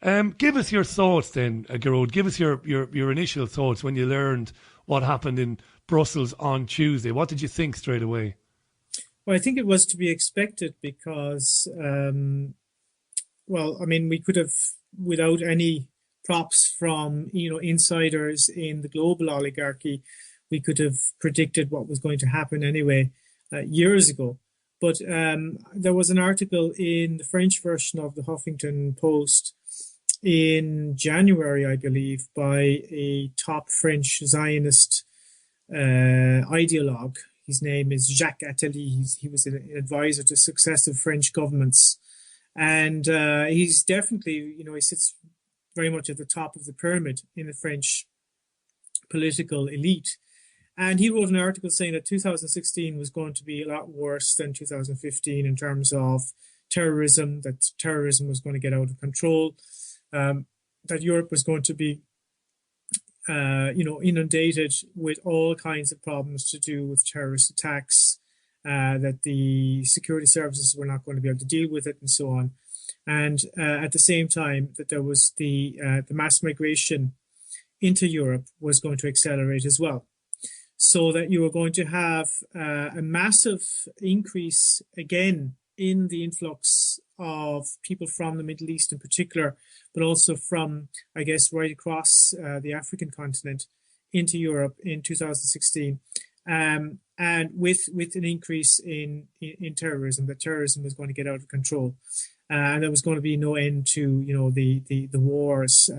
Give us your thoughts then, Gearóid. Give us your initial thoughts when you learned what happened in Brussels on Tuesday. What did you think straight away? Well, I think it was to be expected because, well, I mean, we could have, without any props from, insiders in the global oligarchy, we could have predicted what was going to happen anyway, years ago. But there was an article in the French version of the Huffington Post in January, I believe, by a top French Zionist ideologue. His name is Jacques Attali. He was an advisor to successive French governments. And he's definitely, he sits very much at the top of the pyramid in the French political elite. And he wrote an article saying that 2016 was going to be a lot worse than 2015 in terms of terrorism, that terrorism was going to get out of control, that Europe was going to be inundated with all kinds of problems to do with terrorist attacks, that the security services were not going to be able to deal with it, and so on. And at the same time, that there was the mass migration into Europe was going to accelerate as well. So that you were going to have a massive increase again in the influx of people from the Middle East in particular, but also from, I guess, right across the African continent into Europe in 2016, and with an increase in terrorism, that terrorism was going to get out of control, and there was going to be no end to the wars,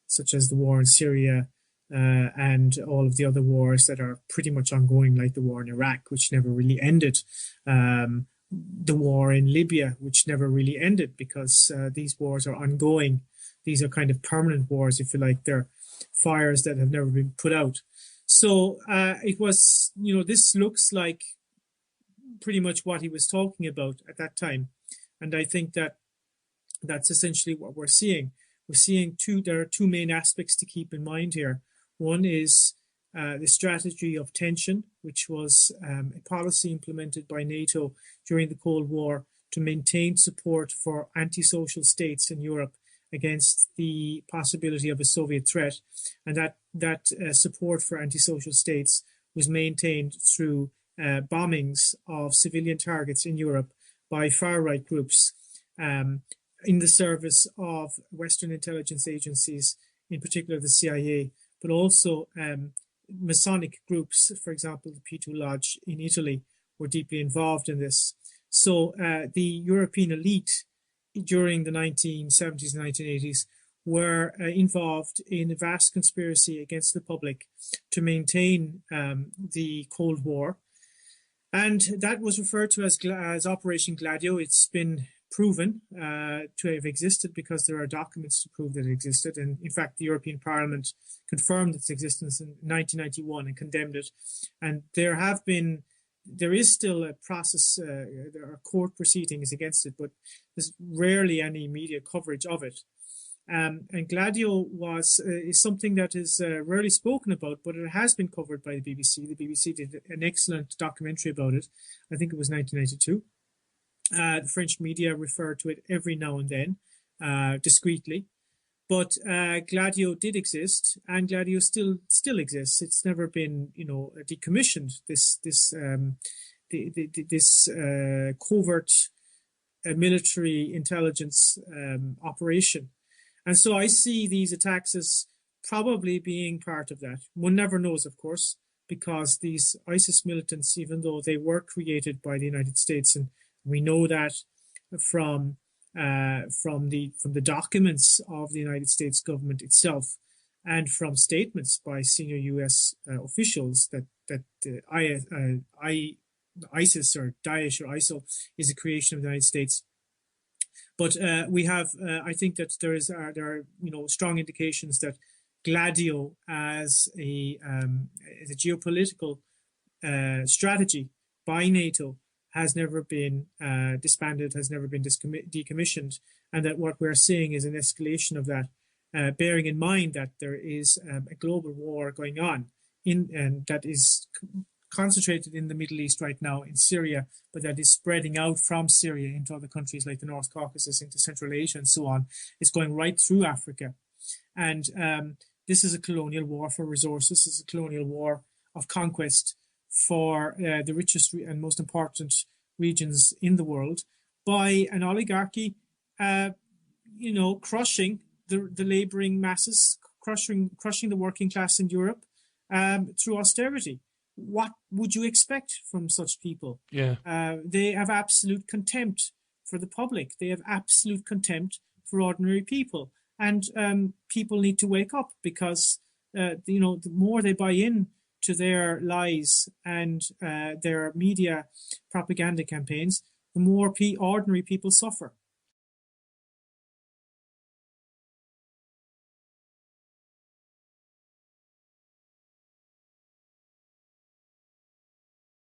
such as the war in Syria. And all of the other wars that are pretty much ongoing, like the war in Iraq, which never really ended, the war in Libya, which never really ended because these wars are ongoing. These are kind of permanent wars, if you like. They're fires that have never been put out. So it was, this looks like pretty much what he was talking about at that time. And I think that that's essentially what we're seeing. We're seeing there are two main aspects to keep in mind here. One is the strategy of tension, which was a policy implemented by NATO during the Cold War to maintain support for antisocial states in Europe against the possibility of a Soviet threat. And that support for antisocial states was maintained through bombings of civilian targets in Europe by far-right groups in the service of Western intelligence agencies, in particular the CIA, but also Masonic groups, for example, the P2 Lodge in Italy, were deeply involved in this. So the European elite during the 1970s and 1980s were involved in a vast conspiracy against the public to maintain the Cold War. And that was referred to as Operation Gladio. It's been proven to have existed because there are documents to prove that it existed. And in fact, the European Parliament confirmed its existence in 1991 and condemned it. And there is still a process, there are court proceedings against it, but there's rarely any media coverage of it. And Gladio is something that is rarely spoken about, but it has been covered by the BBC. The BBC did an excellent documentary about it. I think it was 1992. The French media refer to it every now and then, discreetly. But Gladio did exist, and Gladio still exists. It's never been, decommissioned. This covert military intelligence operation, and so I see these attacks as probably being part of that. One never knows, of course, because these ISIS militants, even though they were created by the United States, and we know that from the documents of the United States government itself, and from statements by senior U.S. officials that ISIS or Daesh or ISIL is a creation of the United States. But we have, I think that there are strong indications that Gladio as a geopolitical strategy by NATO has never been disbanded, has never been decommissioned, and that what we're seeing is an escalation of that, bearing in mind that there is a global war going on, and that is concentrated in the Middle East right now, in Syria, but that is spreading out from Syria into other countries like the North Caucasus, into Central Asia, and so on. It's going right through Africa. And this is a colonial war for resources. It's a colonial war of conquest for the richest and most important regions in the world by an oligarchy, crushing the laboring masses, crushing the working class in Europe through austerity. What would you expect from such people? Yeah. They have absolute contempt for the public. They have absolute contempt for ordinary people. And people need to wake up, because the more they buy in to their lies and their media propaganda campaigns, the more ordinary people suffer.